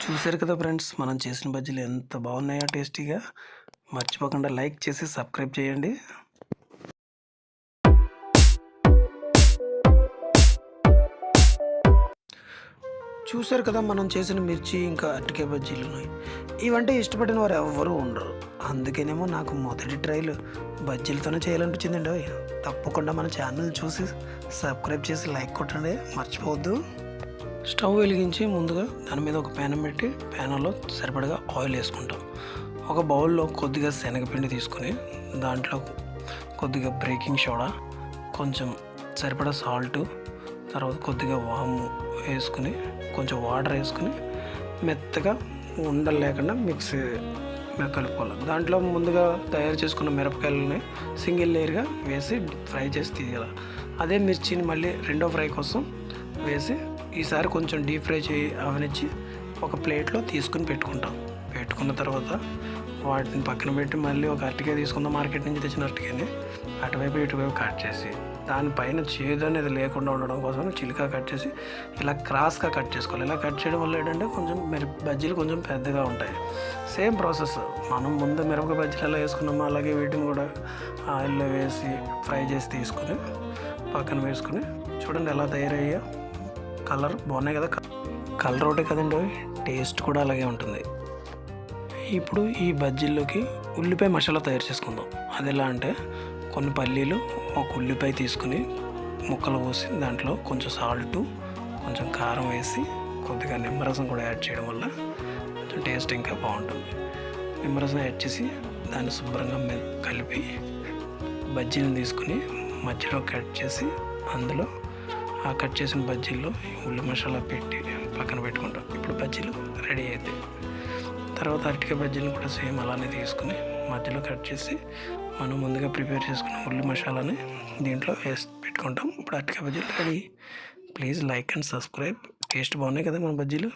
చూసారు కదా ఫ్రెండ్స్, మనం చేసిన బజ్జీలు ఎంత బాగున్నాయో టేస్టీగా. మర్చిపోకుండా లైక్ చేసి సబ్స్క్రైబ్ చేయండి. చూసారు కదా మనం చేసిన మిర్చి ఇంకా అరటికాయ బజ్జీలు ఉన్నాయి. ఇవంటే ఇష్టపడిన వారు ఎవ్వరూ ఉండరు. అందుకేనేమో నాకు మొదటి ట్రైలు బజ్జీలతోనే చేయాలనిపించిందండి. తప్పకుండా మన ఛానల్ చూసి సబ్స్క్రైబ్ చేసి లైక్ కొట్టండి, మర్చిపోవద్దు. స్టవ్ వెలిగించి ముందుగా దాని మీద ఒక ప్యాన్ పెట్టి ప్యాన్లో సరిపడగా ఆయిల్ వేసుకుంటాం. ఒక బౌల్లో కొద్దిగా శనగపిండి తీసుకుని దాంట్లో కొద్దిగా బేకింగ్ సోడా, కొంచెం సరిపడా సాల్టు, తర్వాత కొద్దిగా వాము వేసుకుని కొంచెం వాటర్ వేసుకుని మెత్తగా ఉండలు లేకుండా మిక్స్ కలుపుకోవాలి. దాంట్లో ముందుగా తయారు చేసుకున్న మిరపకాయలని సింగిల్ లేయర్గా వేసి ఫ్రై చేసి తీయాలి. అదే మిర్చిని మళ్ళీ రెండో ఫ్రై కోసం వేసి ఈసారి కొంచెం డీప్ ఫ్రై అవనిచ్చి ఒక ప్లేట్లో తీసుకుని పెట్టుకున్న తర్వాత వాటిని పక్కన పెట్టి మళ్ళీ ఒక అరటికాయ తీసుకుందాం. మార్కెట్ నుంచి తెచ్చిన అరటికాయని అటువైపు ఇటువైపు కట్ చేసి దానిపైన చేదు అనేది లేకుండా ఉండడం కోసం చిలుక కట్ చేసి ఇలా క్రాస్గా కట్ చేసుకోవాలి. ఇలా కట్ చేయడం వల్ల ఏంటంటే కొంచెం బజ్జీలు కొంచెం పెద్దగా ఉంటాయి. సేమ్ ప్రాసెస్ మనం ముందు మిరపకాయ బజ్జీలు ఎలా వేసుకున్నామో అలాగే వీటిని కూడా ఆయిల్లో వేసి ఫ్రై చేసి తీసుకుని పక్కన వేసుకుని చూడండి ఎలా తయారయ్యా. కలర్ బాగున్నాయి కదా. కలర్ ఒకటే కదండి, టేస్ట్ కూడా అలాగే ఉంటుంది. ఇప్పుడు ఈ బజ్జీల్లోకి ఉల్లిపాయ మసాలా తయారు చేసుకుందాం. అది ఎలా అంటే కొన్ని పల్లీలు, ఒక ఉల్లిపాయ తీసుకుని ముక్కలు కోసి దాంట్లో కొంచెం సాల్టు, కొంచెం కారం వేసి కొద్దిగా నిమ్మరసం కూడా యాడ్ చేయడం వల్ల కొంచెం టేస్ట్ ఇంకా బాగుంటుంది. నిమ్మరసం యాడ్ చేసి దాన్ని శుభ్రంగా కలిపి బజ్జీలను తీసుకుని మధ్యలో కట్ చేసి అందులో ఆ కట్ చేసిన బజ్జీల్లో ఉల్లి మసాలా పెట్టి పక్కన పెట్టుకుంటాం. ఇప్పుడు బజ్జీలు రెడీ అవుతాయి. తర్వాత అరటికాయ బజ్జీలను కూడా సేమ్ అలానే తీసుకుని మధ్యలో కట్ చేసి మనం ముందుగా ప్రిపేర్ చేసుకున్న ఉల్లి మసాలాని దీంట్లో వేసి పెట్టుకుంటాం. ఇప్పుడు అరటికాయ బజ్జీలు ready. Please like and subscribe. Taste బాగున్నాయి కదా మన బజ్జీలు.